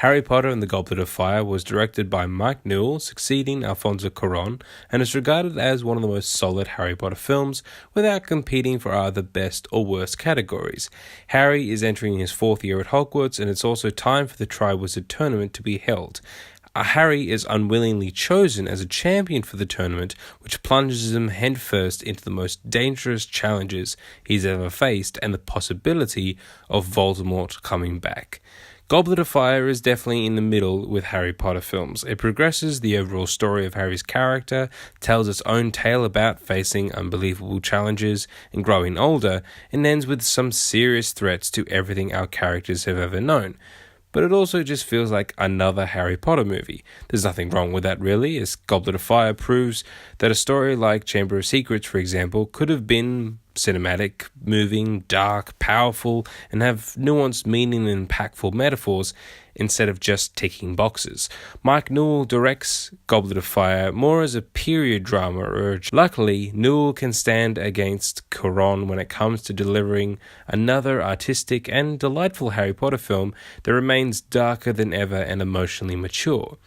Harry Potter and the Goblet of Fire was directed by Mike Newell, succeeding Alfonso Cuarón, and is regarded as one of the most solid Harry Potter films without competing for either best or worst categories. Harry is entering his 4th year at Hogwarts, and it's also time for the Triwizard Tournament to be held. Harry is unwillingly chosen as a champion for the tournament, which plunges him headfirst into the most dangerous challenges he's ever faced and the possibility of Voldemort coming back. Goblet of Fire is definitely in the middle with Harry Potter films. It progresses the overall story of Harry's character, tells its own tale about facing unbelievable challenges and growing older, and ends with some serious threats to everything our characters have ever known. But it also just feels like another Harry Potter movie. There's nothing wrong with that really, as Goblet of Fire proves that a story like Chamber of Secrets, for example, could have been cinematic, moving, dark, powerful, and have nuanced meaning and impactful metaphors instead of just ticking boxes. Mike Newell directs Goblet of Fire more as a period drama urge. Luckily, Newell can stand against Cuarón when it comes to delivering another artistic and delightful Harry Potter film that remains darker than ever and emotionally mature.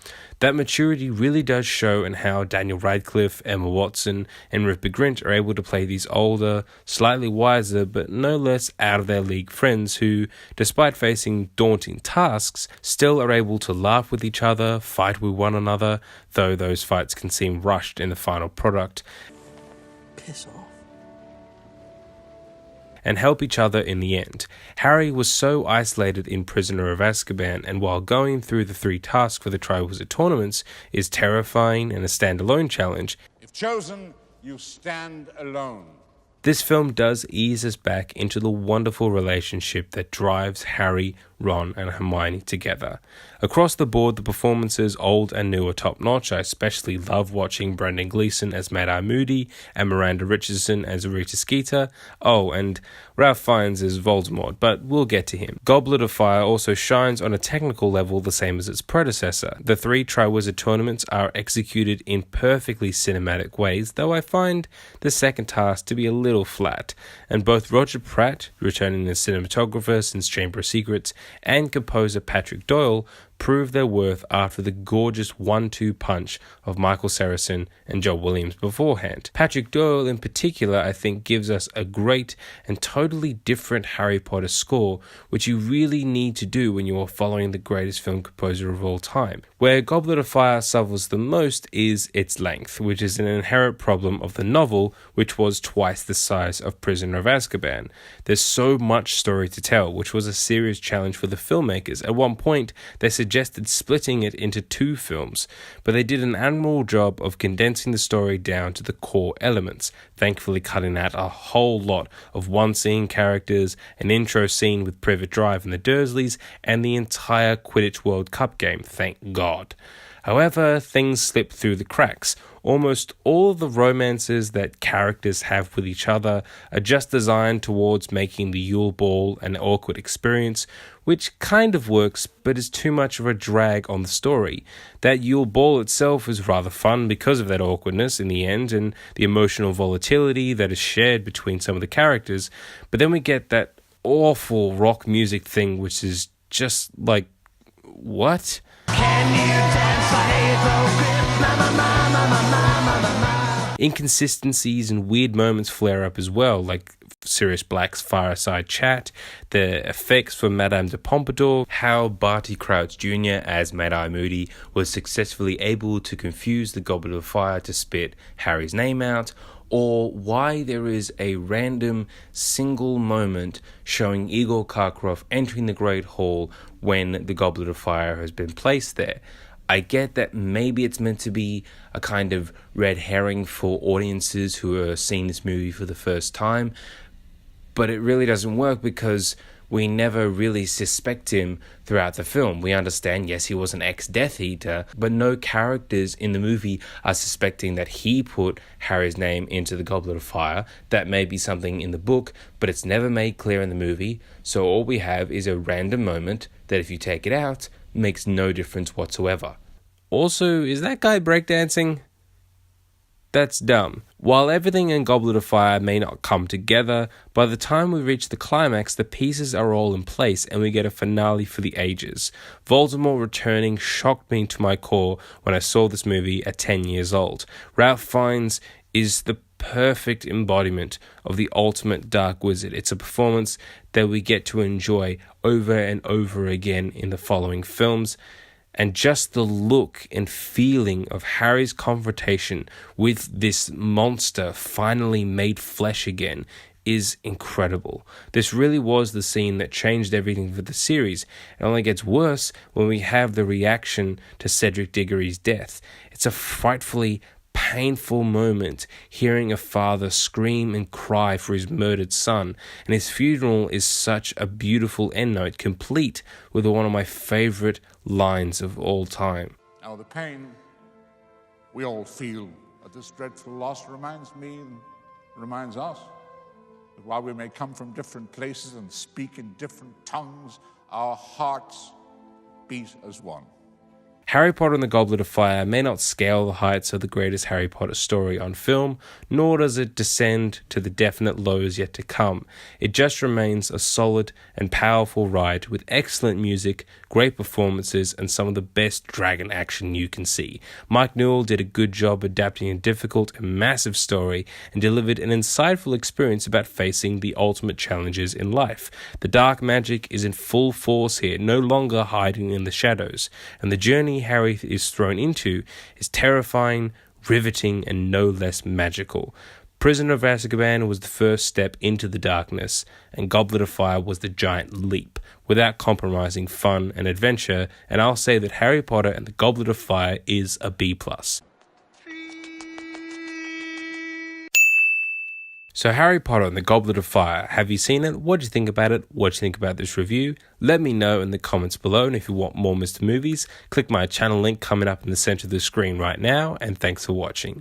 That maturity really does show in how Daniel Radcliffe, Emma Watson, and Rupert Grint are able to play these older, slightly wiser, but no less out-of-their-league friends who, despite facing daunting tasks, still are able to laugh with each other, fight with one another, though those fights can seem rushed in the final product. Piss off. And help each other in the end. Harry was so isolated in Prisoner of Azkaban, and while going through the 3 tasks for the Triwizard Tournaments is terrifying and a standalone challenge, if chosen, you stand alone. This film does ease us back into the wonderful relationship that drives Harry, Ron, and Hermione together. Across the board, the performances, old and new, are top-notch. I especially love watching Brendan Gleeson as Mad-Eye Moody and Miranda Richardson as Rita Skeeter. Oh, and Ralph Fiennes as Voldemort, but we'll get to him. Goblet of Fire also shines on a technical level the same as its predecessor. The 3 Triwizard Tournaments are executed in perfectly cinematic ways, though I find the second task to be a little flat, and both Roger Pratt, returning as cinematographer since Chamber of Secrets, and composer Patrick Doyle prove their worth after the gorgeous 1-2 punch of Michael Saracen and Joe Williams beforehand. Patrick Doyle in particular, I think, gives us a great and totally different Harry Potter score, which you really need to do when you are following the greatest film composer of all time. Where Goblet of Fire suffers the most is its length, which is an inherent problem of the novel, which was twice the size of Prisoner of Azkaban. There's so much story to tell, which was a serious challenge for the filmmakers. At one point, they suggested splitting it into 2 films, but they did an admirable job of condensing the story down to the core elements, thankfully cutting out a whole lot of one-scene characters, an intro scene with Privet Drive and the Dursleys, and the entire Quidditch World Cup game, thank God. However, things slip through the cracks. Almost all of the romances that characters have with each other are just designed towards making the Yule Ball an awkward experience, which kind of works, but is too much of a drag on the story. That Yule Ball itself is rather fun because of that awkwardness in the end and the emotional volatility that is shared between some of the characters, but then we get that awful rock music thing, which is just like, what? Can you dance Inconsistencies and weird moments flare up as well, like Sirius Black's fireside chat, the effects for Madame de Pompadour, how Barty Crouch Jr. as Mad-Eye Moody was successfully able to confuse the Goblet of Fire to spit Harry's name out, or why there is a random single moment showing Igor Karkaroff entering the Great Hall when the Goblet of Fire has been placed there. I get that maybe it's meant to be a kind of red herring for audiences who are seeing this movie for the first time, but it really doesn't work because we never really suspect him throughout the film. We understand, yes, he was an ex-Death Eater, but no characters in the movie are suspecting that he put Harry's name into the Goblet of Fire. That may be something in the book, but it's never made clear in the movie, so all we have is a random moment that, if you take it out, makes no difference whatsoever. Also, is that guy breakdancing? That's dumb. While everything in Goblet of Fire may not come together, by the time we reach the climax, the pieces are all in place and we get a finale for the ages. Voldemort returning shocked me to my core when I saw this movie at 10 years old. Ralph Fiennes is the perfect embodiment of the ultimate dark wizard. It's a performance that we get to enjoy over and over again in the following films. And just the look and feeling of Harry's confrontation with this monster finally made flesh again is incredible. This really was the scene that changed everything for the series. It only gets worse when we have the reaction to Cedric Diggory's death. It's a frightfully painful moment hearing a father scream and cry for his murdered son, and his funeral is such a beautiful endnote, complete with one of my favorite lines of all time. Now, the pain we all feel at this dreadful loss reminds me and reminds us that while we may come from different places and speak in different tongues, our hearts beat as one. Harry Potter and the Goblet of Fire may not scale the heights of the greatest Harry Potter story on film, nor does it descend to the definite lows yet to come. It just remains a solid and powerful ride with excellent music, great performances, and some of the best dragon action you can see. Mike Newell did a good job adapting a difficult and massive story and delivered an insightful experience about facing the ultimate challenges in life. The dark magic is in full force here, no longer hiding in the shadows, and the journey Harry is thrown into is terrifying, riveting, and no less magical. Prisoner of Azkaban was the first step into the darkness, and Goblet of Fire was the giant leap, without compromising fun and adventure, and I'll say that Harry Potter and the Goblet of Fire is a B+. So Harry Potter and the Goblet of Fire, have you seen it? What do you think about it? What do you think about this review? Let me know in the comments below, and if you want more Mr. Movies, click my channel link coming up in the center of the screen right now, and thanks for watching.